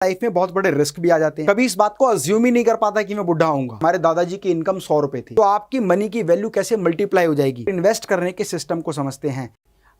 Life में बहुत बड़े रिस्क भी आ जाते हैं। कभी इस बात को अज्यूम ही नहीं कर पाता कि मैं बुढ़ा होऊंगा। हमारे दादाजी की इनकम 100 रुपए थी, तो आपकी मनी की वैल्यू कैसे मल्टीप्लाई हो जाएगी, इन्वेस्ट करने के सिस्टम को समझते हैं।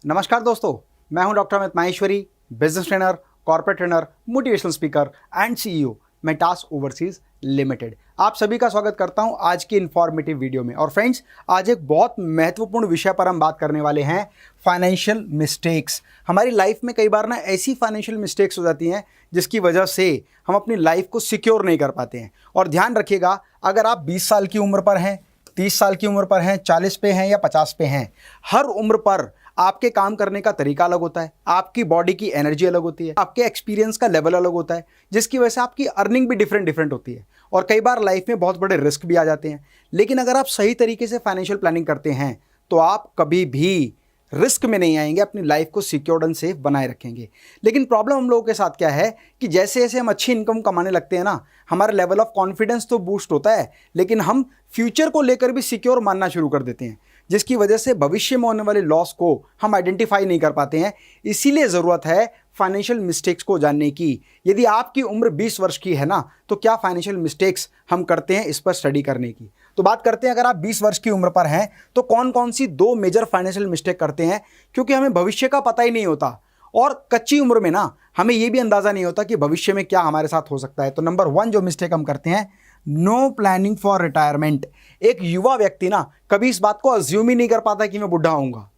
नमस्कार दोस्तों, मैं हूं doctor Amit Maheshwari, business trainer, corporate trainer, motivational speaker and CEO Metas overseas limited. आप सभी का स्वागत करता हूं आज की इंफॉर्मेटिव वीडियो में। और फ्रेंड्स, आज एक बहुत महत्वपूर्ण विषय पर हम बात करने वाले हैं, फाइनेंशियल मिस्टेक्स। हमारी लाइफ में कई बार ना ऐसी फाइनेंशियल मिस्टेक्स हो जाती हैं जिसकी वजह से हम अपनी लाइफ को सिक्योर नहीं कर पाते हैं। और ध्यान रखिएगा, अगर आप 20 साल की उम्र पर हैं, 30 साल की उम्र पर हैं, 40 पे हैं या 50 पे हैं, हर उम्र पर आपके काम करने का तरीका अलग होता है, आपकी बॉडी की एनर्जी अलग होती है, आपके एक्सपीरियंस का लेवल अलग होता है, जिसकी वजह से आपकी अर्निंग भी डिफरेंट होती है। और कई बार लाइफ में बहुत बड़े रिस्क भी आ जाते हैं। लेकिन अगर आप सही तरीके से फाइनेंशियल प्लानिंग करते हैं तो आप कभी भी रिस्क में नहीं आएंगे, अपनी लाइफ को सिक्योर्ड एंड सेफ बनाए रखेंगे। लेकिन प्रॉब्लम हम लोगों के साथ क्या है कि जैसे जैसे हम अच्छी इनकम कमाने लगते हैं ना, हमारा लेवल ऑफ कॉन्फिडेंस तो बूस्ट होता है, लेकिन हम फ्यूचर को लेकर भी सिक्योर मानना शुरू कर देते हैं, जिसकी वजह से भविष्य में होने वाले लॉस को हम आइडेंटिफाई नहीं कर पाते हैं। इसीलिए ज़रूरत है फाइनेंशियल मिस्टेक्स को जानने की। यदि आपकी उम्र 20 वर्ष की है ना, तो क्या फाइनेंशियल मिस्टेक्स हम करते हैं, इस पर स्टडी करने की। तो बात करते हैं, अगर आप 20 वर्ष की उम्र पर हैं तो कौन कौन सी 2 मेजर फाइनेंशियल मिस्टेक करते हैं, क्योंकि हमें भविष्य का पता ही नहीं होता और कच्ची उम्र में ना हमें यह भी अंदाज़ा नहीं होता कि भविष्य में क्या हमारे साथ हो सकता है। तो नंबर 1 जो मिस्टेक हम करते हैं, नो प्लानिंग फॉर रिटायरमेंट। एक युवा व्यक्ति ना कभी इस बात को अज्यूम ही नहीं कर पाता कि मैं बुढ़ा होऊंगा,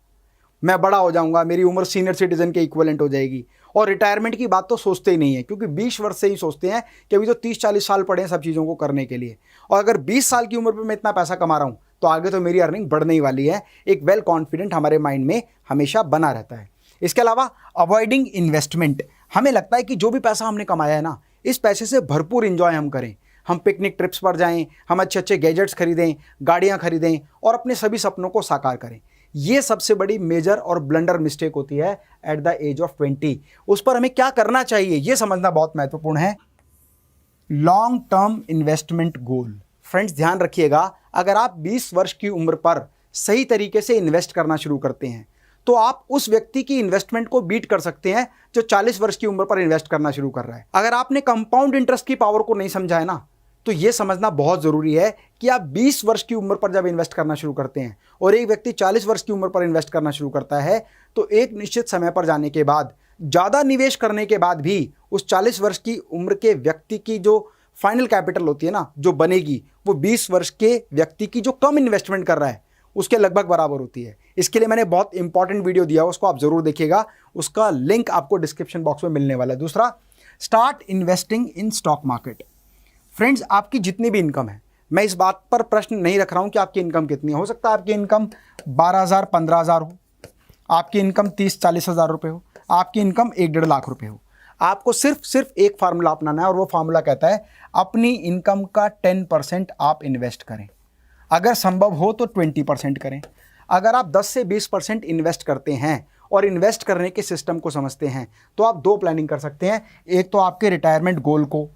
मैं बड़ा हो जाऊंगा, मेरी उम्र सीनियर सिटीजन के इक्विवेलेंट हो जाएगी। और रिटायरमेंट की बात तो सोचते ही नहीं है, क्योंकि 20 वर्ष से ही सोचते हैं कि अभी तो 30-40 साल पड़े हैं सब चीज़ों को करने के लिए। और अगर 20 साल की उम्र पर मैं इतना पैसा कमा रहा हूँ तो आगे तो मेरी अर्निंग बढ़ने ही वाली है। एक वेल कॉन्फिडेंट हमारे माइंड में हमेशा बना रहता है। इसके अलावा अवॉइडिंग इन्वेस्टमेंट। हमें लगता है कि जो भी पैसा हमने कमाया है ना, इस पैसे से भरपूर इंजॉय हम करें, हम पिकनिक ट्रिप्स पर जाएं, हम अच्छे अच्छे गैजेट्स खरीदें, गाड़ियां खरीदें और अपने सभी सपनों को साकार करें। ये सबसे बड़ी मेजर और ब्लंडर मिस्टेक होती है एट द एज ऑफ 20। उस पर हमें क्या करना चाहिए ये समझना बहुत महत्वपूर्ण है। लॉन्ग टर्म इन्वेस्टमेंट गोल। फ्रेंड्स, ध्यान रखिएगा, अगर आप 20 वर्ष की उम्र पर सही तरीके से इन्वेस्ट करना शुरू करते हैं तो आप उस व्यक्ति की इन्वेस्टमेंट को बीट कर सकते हैं जो 40 वर्ष की उम्र पर इन्वेस्ट करना शुरू कर रहा है। अगर आपने कंपाउंड इंटरेस्ट की पावर को नहीं समझा है ना, तो यह समझना बहुत ज़रूरी है कि आप 20 वर्ष की उम्र पर जब इन्वेस्ट करना शुरू करते हैं और एक व्यक्ति 40 वर्ष की उम्र पर इन्वेस्ट करना शुरू करता है, तो एक निश्चित समय पर जाने के बाद, ज़्यादा निवेश करने के बाद भी उस 40 वर्ष की उम्र के व्यक्ति की जो फाइनल कैपिटल होती है ना, जो बनेगी, वो 20 वर्ष के व्यक्ति की जो कम इन्वेस्टमेंट कर रहा है उसके लगभग बराबर होती है। इसके लिए मैंने बहुत इंपॉर्टेंट वीडियो दिया, उसको आप ज़रूर देखिएगा, उसका लिंक आपको डिस्क्रिप्शन बॉक्स में मिलने वाला है। दूसरा, start investing in stock market. Friends, आपकी जितनी भी इनकम है, मैं इस बात पर प्रश्न नहीं रख रहा हूं कि आपकी इनकम कितनी हो सकता है आपकी इनकम 12,000 15,000 हो, आपकी इनकम 30-40 हज़ार रुपये हो, आपकी इनकम 1-1.5 लाख रुपए हो। आपको सिर्फ एक फार्मूला अपनाना है और वो फार्मूला कहता है अपनी इनकम का 10% आप इन्वेस्ट करें। अगर संभव हो तो 20% करें। अगर आप 10 से 20% इन्वेस्ट करते हैं और इन्वेस्ट करने के सिस्टम को समझते हैं तो आप 2 प्लानिंग कर सकते हैं। एक तो आपके रिटायरमेंट गोल को।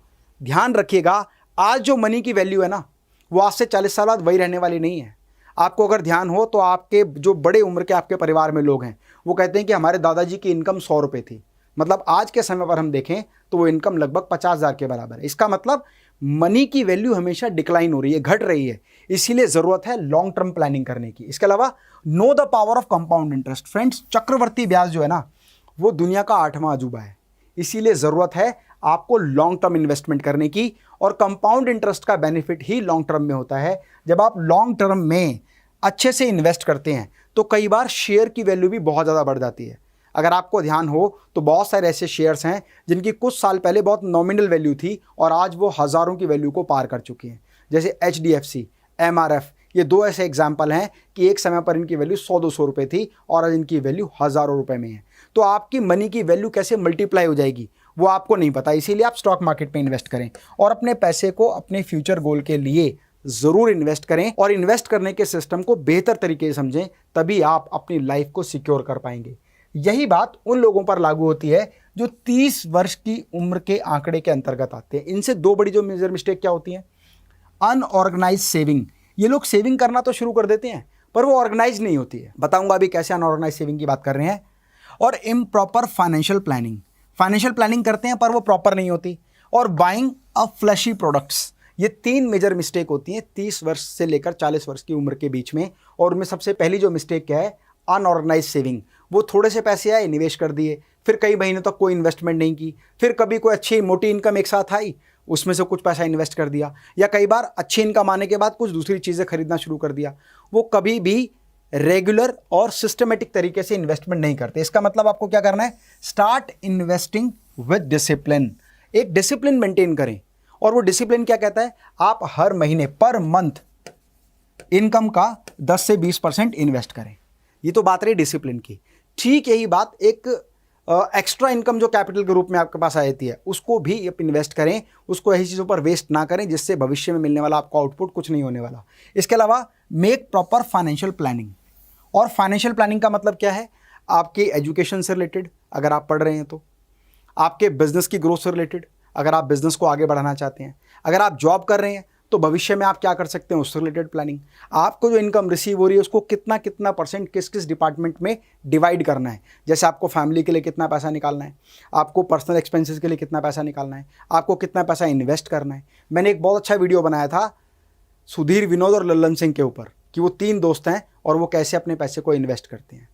ध्यान रखिएगा, आज जो मनी की वैल्यू है ना, वो आज से 40 साल बाद वही रहने वाली नहीं है। आपको अगर ध्यान हो तो आपके जो बड़े उम्र के आपके परिवार में लोग हैं, वो कहते हैं कि हमारे दादाजी की इनकम 100 रुपये थी। मतलब आज के समय पर हम देखें तो वो इनकम लगभग 50,000 के बराबर है। इसका मतलब मनी की वैल्यू हमेशा डिक्लाइन हो रही है, घट रही है। इसीलिए ज़रूरत है लॉन्ग टर्म प्लानिंग करने की। इसके अलावा know the power of compound interest. Friends, चक्रवर्ती ब्याज जो है ना, वो दुनिया का 8वां अजूबा है। इसीलिए ज़रूरत है आपको लॉन्ग टर्म इन्वेस्टमेंट करने की। और कंपाउंड इंटरेस्ट का बेनिफिट ही लॉन्ग टर्म में होता है। जब आप लॉन्ग टर्म में अच्छे से इन्वेस्ट करते हैं तो कई बार शेयर की वैल्यू भी बहुत ज़्यादा बढ़ जाती है। अगर आपको ध्यान हो तो बहुत सारे ऐसे शेयर्स हैं जिनकी कुछ साल पहले बहुत नॉमिनल वैल्यू थी और आज वो हज़ारों की वैल्यू को पार कर चुकी हैं, जैसे HDFC, MRF। ये 2 ऐसे एग्जाम्पल हैं कि एक समय पर इनकी वैल्यू 100-200 रुपये थी और आज इनकी वैल्यू हज़ारों रुपये में है। तो आपकी मनी की वैल्यू कैसे मल्टीप्लाई हो जाएगी वो आपको नहीं पता। इसीलिए आप स्टॉक मार्केट में इन्वेस्ट करें और अपने पैसे को अपने फ्यूचर गोल के लिए ज़रूर इन्वेस्ट करें। और इन्वेस्ट करने के सिस्टम को बेहतर तरीके से समझें, तभी आप अपनी लाइफ को सिक्योर कर पाएंगे। यही बात उन लोगों पर लागू होती है जो 30 वर्ष की उम्र के आंकड़े के अंतर्गत आते हैं। इनसे 2 बड़ी जो मेजर मिस्टेक क्या होती हैं, अनऑर्गेनाइज सेविंग। ये लोग सेविंग करना तो शुरू कर देते हैं पर वो ऑर्गेनाइज नहीं होती है। बताऊंगा अभी कैसे अनऑर्गेनाइज सेविंग की बात कर रहे हैं। और improper financial planning. Financial planning करते हैं पर वो प्रॉपर नहीं होती। और बाइंग अ फ्लैशी प्रोडक्ट्स। ये 3 मेजर मिस्टेक होती हैं 30 वर्ष से लेकर 40 वर्ष की उम्र के बीच में। और उनमें सबसे पहली जो मिस्टेक क्या है, अनऑर्गेनाइज सेविंग। वो थोड़े से पैसे आए, निवेश कर दिए, फिर कई महीनों तक कोई इन्वेस्टमेंट नहीं की, फिर कभी कोई अच्छी मोटी इनकम एक साथ आई, उसमें से कुछ पैसा इन्वेस्ट कर दिया, या कई बार अच्छी इनकम आने के बाद कुछ दूसरी चीज़ें खरीदना शुरू कर दिया। वो कभी भी रेगुलर और सिस्टमेटिक तरीके से इन्वेस्टमेंट नहीं करते। इसका मतलब आपको क्या करना है, स्टार्ट इन्वेस्टिंग विद डिसिप्लिन। एक डिसिप्लिन मेंटेन करें। और वो डिसिप्लिन क्या कहता है, आप हर महीने पर मंथ इनकम का 10 से 20% इन्वेस्ट करें। ये तो बात रही डिसिप्लिन की। ठीक यही बात एक एक्स्ट्रा इनकम जो कैपिटल के रूप में आपके पास आ जाती है, उसको भी आप इन्वेस्ट करें। उसको ऐसी चीज़ों पर वेस्ट ना करें जिससे भविष्य में मिलने वाला आपका आउटपुट कुछ नहीं होने वाला। इसके अलावा मेक प्रॉपर फाइनेंशियल प्लानिंग। और फाइनेंशियल प्लानिंग का मतलब क्या है, आपके एजुकेशन से रिलेटेड अगर आप पढ़ रहे हैं तो, आपके बिजनेस की ग्रोथ से रिलेटेड अगर आप बिजनेस को आगे बढ़ाना चाहते हैं, अगर आप जॉब कर रहे हैं तो भविष्य में आप क्या कर सकते हैं उससे रिलेटेड प्लानिंग। आपको जो इनकम रिसीव हो रही है उसको कितना कितना परसेंट किस किस डिपार्टमेंट में डिवाइड करना है। जैसे आपको फैमिली के लिए कितना पैसा निकालना है, आपको पर्सनल एक्सपेंसेस के लिए कितना पैसा निकालना है, आपको कितना पैसा इन्वेस्ट करना है। मैंने एक बहुत अच्छा वीडियो बनाया था सुधीर, विनोद और लल्लन सिंह के ऊपर कि वो 3 दोस्त हैं और वो कैसे अपने पैसे को इन्वेस्ट करते हैं।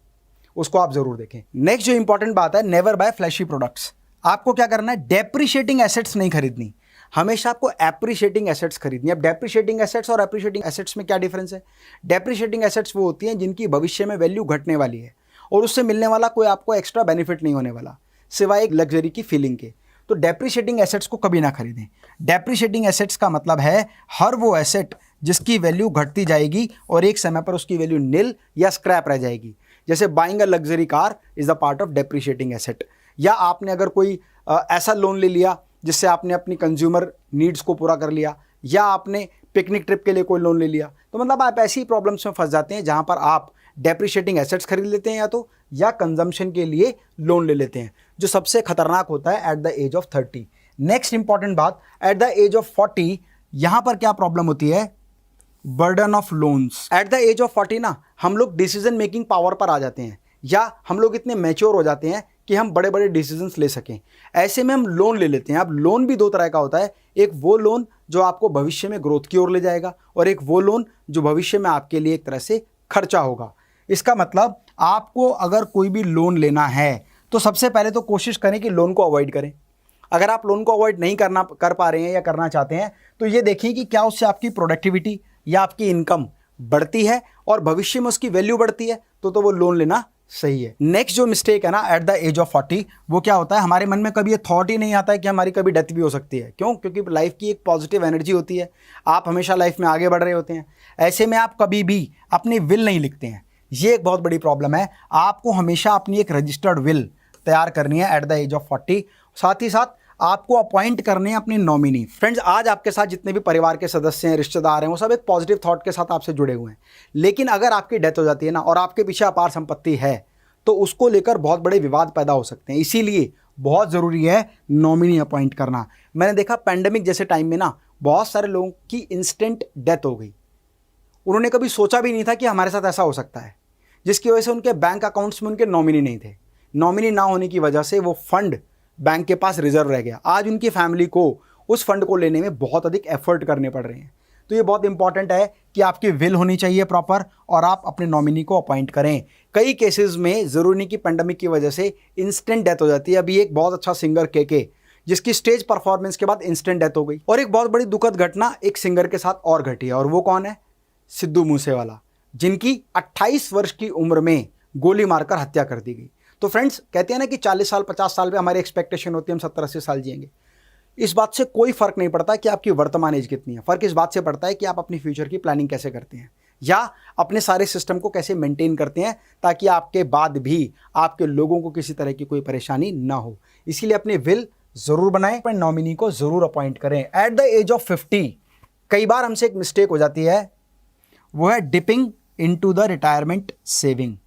उसको आप जरूर देखें। नेक्स्ट जो इंपॉर्टेंट बात है, नेवर बाय फ्लैशी प्रोडक्ट्स। आपको क्या करना है, डेप्रिशिएटिंग एसेट्स नहीं खरीदनी, हमेशा आपको एप्रिशिएटिंग एसेट्स खरीदनी है। अब डेप्रिशिएटिंग एसेट्स और एप्रिशिएटिंग एसेट्स में क्या डिफरेंस है? डेप्रिशिएटिंग एसेट्स वो होती हैं जिनकी भविष्य में वैल्यू घटने वाली है और उससे मिलने वाला कोई आपको एक्स्ट्रा बेनिफिट नहीं होने वाला सिवाय एक लग्जरी की फीलिंग के। तो डेप्रिशिएटिंग एसेट्स को कभी ना खरीदें। डेप्रिशिएटिंग एसेट्स का मतलब है हर वो एसेट जिसकी वैल्यू घटती जाएगी और एक समय पर उसकी वैल्यू निल या स्क्रैप रह जाएगी। जैसे buying a luxury car is a part of depreciating asset. या आपने अगर कोई ऐसा लोन ले लिया जिससे आपने अपनी कंज्यूमर नीड्स को पूरा कर लिया, या आपने पिकनिक ट्रिप के लिए कोई लोन ले लिया, तो मतलब आप ऐसी प्रॉब्लम्स में फंस जाते हैं जहां पर आप डेप्रिशिएटिंग एसेट्स खरीद लेते हैं या कंजम्पशन के लिए लोन ले लेते हैं, जो सबसे खतरनाक होता है at the age of 30। Next important बात, एट द एज ऑफ 40 यहां पर क्या प्रॉब्लम होती है, burden of loans. At the age of 40 ना हम लोग डिसीजन मेकिंग पावर पर आ जाते हैं, या हम लोग इतने मैच्योर हो जाते हैं कि हम बड़े बड़े डिसीजंस ले सकें। ऐसे में हम लोन ले लेते हैं। अब लोन भी 2 तरह का होता है, एक वो लोन जो आपको भविष्य में ग्रोथ की ओर ले जाएगा और एक वो लोन जो भविष्य में आपके लिए एक तरह से खर्चा होगा। इसका मतलब आपको अगर कोई भी लोन लेना है तो सबसे पहले तो कोशिश करें कि लोन को अवॉइड करें। अगर आप लोन को अवॉइड नहीं कर पा रहे हैं या करना चाहते हैं तो ये देखिए कि क्या उससे आपकी प्रोडक्टिविटी या आपकी इनकम बढ़ती है और भविष्य में उसकी वैल्यू बढ़ती है तो वो लोन लेना सही है। नेक्स्ट जो मिस्टेक है ना एट द एज ऑफ 40, वो क्या होता है, हमारे मन में कभी ये थॉट ही नहीं आता है कि हमारी कभी डेथ भी हो सकती है। क्यों? क्योंकि लाइफ की एक पॉजिटिव एनर्जी होती है, आप हमेशा लाइफ में आगे बढ़ रहे होते हैं। ऐसे में आप कभी भी अपनी विल नहीं लिखते हैं, ये एक बहुत बड़ी प्रॉब्लम है। आपको हमेशा अपनी एक रजिस्टर्ड विल तैयार करनी है एट द एज ऑफ 40। साथ ही साथ आपको अपॉइंट करने हैं अपनी नॉमिनी। फ्रेंड्स, आज आपके साथ जितने भी परिवार के सदस्य हैं, रिश्तेदार हैं, वो सब एक पॉजिटिव थॉट के साथ आपसे जुड़े हुए हैं। लेकिन अगर आपकी डेथ हो जाती है ना और आपके पीछे अपार संपत्ति है तो उसको लेकर बहुत बड़े विवाद पैदा हो सकते हैं। इसीलिए बहुत ज़रूरी है नॉमिनी अपॉइंट करना। मैंने देखा पैंडेमिक जैसे टाइम में ना बहुत सारे लोगों की इंस्टेंट डेथ हो गई। उन्होंने कभी सोचा भी नहीं था कि हमारे साथ ऐसा हो सकता है, जिसकी वजह से उनके बैंक अकाउंट्स में उनके नॉमिनी नहीं थे। नॉमिनी ना होने की वजह से वो फंड बैंक के पास रिजर्व रह गया। आज उनकी फैमिली को उस फंड को लेने में बहुत अधिक एफर्ट करने पड़ रहे हैं। तो ये बहुत इंपॉर्टेंट है कि आपकी विल होनी चाहिए प्रॉपर और आप अपने नॉमिनी को अपॉइंट करें। कई केसेस में ज़रूरी नहीं कि पेंडेमिक की वजह से इंस्टेंट डेथ हो जाती है। अभी एक बहुत अच्छा सिंगर के जिसकी स्टेज परफॉर्मेंस के बाद इंस्टेंट डेथ हो गई। और एक बहुत बड़ी दुखद घटना एक सिंगर के साथ और घटी है, और वो कौन है? सिद्धू मूसेवाला, जिनकी 28 वर्ष की उम्र में गोली मारकर हत्या कर दी गई। तो फ्रेंड्स, कहते हैं ना कि 40 साल 50 साल पे हमारी एक्सपेक्टेशन होती है हम 70-80 साल जिएंगे। इस बात से कोई फ़र्क नहीं पड़ता कि आपकी वर्तमान एज कितनी है। फ़र्क इस बात से पड़ता है कि आप अपनी फ्यूचर की प्लानिंग कैसे करते हैं या अपने सारे सिस्टम को कैसे मेंटेन करते हैं, ताकि आपके बाद भी आपके लोगों को किसी तरह की कोई परेशानी ना हो। इसीलिए अपनी विल ज़रूर बनाएं, अपने नॉमिनी को ज़रूर अपॉइंट करें। एट द एज ऑफ 50 कई बार हमसे एक मिस्टेक हो जाती है, वो है dipping into the retirement saving.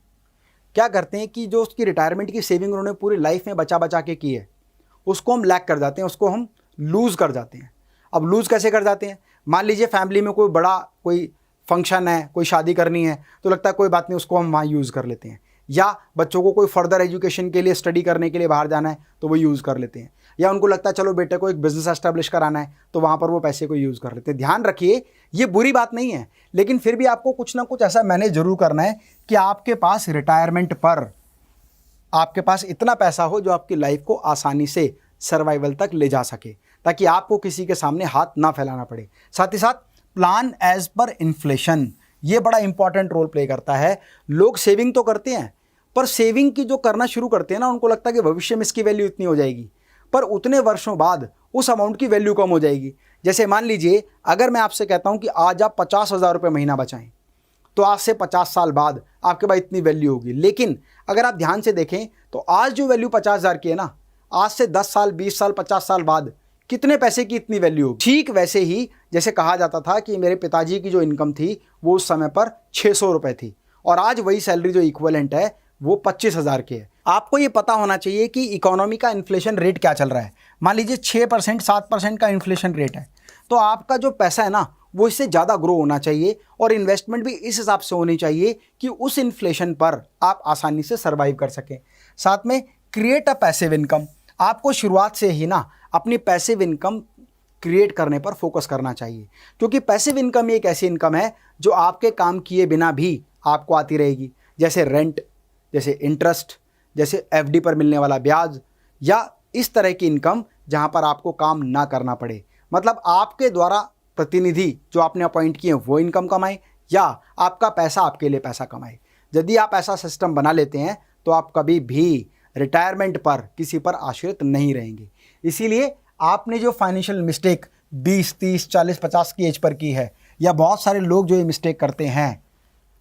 क्या करते हैं कि जो उसकी रिटायरमेंट की सेविंग उन्होंने पूरी लाइफ में बचा बचा के की है, उसको हम लैक कर जाते हैं, उसको हम लूज़ कर जाते हैं। अब लूज़ कैसे कर जाते हैं? मान लीजिए फैमिली में कोई बड़ा कोई फंक्शन है, कोई शादी करनी है, तो लगता है कोई बात नहीं, उसको हम वहाँ यूज़ कर लेते हैं। या बच्चों को कोई फर्दर एजुकेशन के लिए, स्टडी करने के लिए बाहर जाना है तो वो यूज़ कर लेते हैं। या उनको लगता है चलो बेटे को एक बिजनेस एस्टेब्लिश कराना है, तो वहाँ पर वो पैसे को यूज़ कर लेते हैं। ध्यान रखिए, ये बुरी बात नहीं है, लेकिन फिर भी आपको कुछ ना कुछ ऐसा मैनेज जरूर करना है कि आपके पास रिटायरमेंट पर आपके पास इतना पैसा हो जो आपकी लाइफ को आसानी से सर्वाइवल तक ले जा सके, ताकि आपको किसी के सामने हाथ ना फैलाना पड़े। साथ ही साथ प्लान एज पर इन्फ्लेशन, ये बड़ा इंपॉर्टेंट रोल प्ले करता है। लोग सेविंग तो करते हैं, पर सेविंग की जो करना शुरू करते हैं ना, उनको लगता है कि भविष्य में इसकी वैल्यू इतनी हो जाएगी, पर उतने वर्षों बाद उस अमाउंट की वैल्यू कम हो जाएगी। जैसे मान लीजिए अगर मैं आपसे कहता हूं कि आज आप 50,000 रुपये महीना बचाएं, तो आज से 50 साल बाद आपके पास इतनी वैल्यू होगी। लेकिन अगर आप ध्यान से देखें तो आज जो वैल्यू 50,000 की है ना, आज से 10 साल, 20 साल, 50 साल बाद कितने पैसे की इतनी वैल्यू होगी। ठीक वैसे ही जैसे कहा जाता था कि मेरे पिताजी की जो इनकम थी वो उस समय पर 600 रुपये थी, और आज वही सैलरी जो इक्विवेलेंट है वो 25,000 की है। आपको ये पता होना चाहिए कि इकोनॉमी का इन्फ्लेशन रेट क्या चल रहा है। मान लीजिए 6%, 7% का इन्फ्लेशन रेट है, तो आपका जो पैसा है ना वो इससे ज़्यादा ग्रो होना चाहिए, और इन्वेस्टमेंट भी इस हिसाब से होनी चाहिए कि उस इन्फ्लेशन पर आप आसानी से सर्वाइव कर सकें। साथ में क्रिएट अ पैसिव इनकम, आपको शुरुआत से ही ना अपनी पैसिव इनकम क्रिएट करने पर फोकस करना चाहिए, क्योंकि पैसिव इनकम एक ऐसी इनकम है जो आपके काम किए बिना भी आपको आती रहेगी। जैसे रेंट, जैसे इंटरेस्ट, जैसे एफडी पर मिलने वाला ब्याज, या इस तरह की इनकम जहां पर आपको काम ना करना पड़े। मतलब आपके द्वारा प्रतिनिधि जो आपने अपॉइंट किए वो इनकम कमाए, या आपका पैसा आपके लिए पैसा कमाए। यदि आप ऐसा सिस्टम बना लेते हैं तो आप कभी भी रिटायरमेंट पर किसी पर आश्रित नहीं रहेंगे। इसीलिए आपने जो फाइनेंशियल मिस्टेक 20, 30, 40, 50 की एज पर की है, या बहुत सारे लोग जो ये मिस्टेक करते हैं,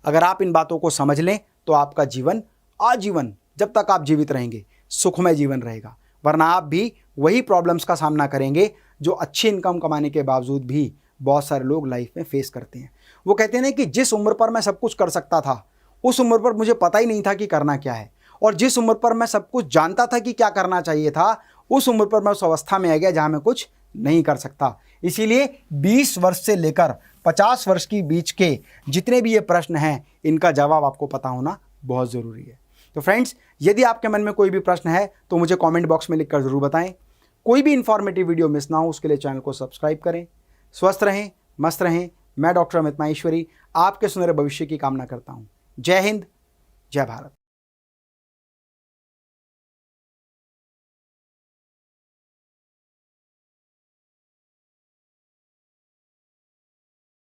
अगर आप इन बातों को समझ लें तो आपका जीवन आजीवन, जब तक आप जीवित रहेंगे, सुखमय जीवन रहेगा। वरना आप भी वही प्रॉब्लम्स का सामना करेंगे जो अच्छी इनकम कमाने के बावजूद भी बहुत सारे लोग लाइफ में फेस करते हैं। वो कहते हैं ना कि जिस उम्र पर मैं सब कुछ कर सकता था, उस उम्र पर मुझे पता ही नहीं था कि करना क्या है, और जिस उम्र पर मैं सब कुछ जानता था कि क्या करना चाहिए था, उस उम्र पर मैं उस अवस्था में आ गया जहां मैं कुछ नहीं कर सकता। इसीलिए 20 वर्ष से लेकर 50 वर्ष के बीच के जितने भी ये प्रश्न हैं, इनका जवाब आपको पता होना बहुत ज़रूरी है। तो फ्रेंड्स, यदि आपके मन में कोई भी प्रश्न है तो मुझे कमेंट बॉक्स में लिखकर ज़रूर बताएं। कोई भी इंफॉर्मेटिव वीडियो मिस ना हो उसके लिए चैनल को सब्सक्राइब करें। स्वस्थ रहें, मस्त रहें। मैं डॉक्टर अमित माहेश्वरी आपके सुनहरे भविष्य की कामना करता हूँ। जय हिंद, जय भारत।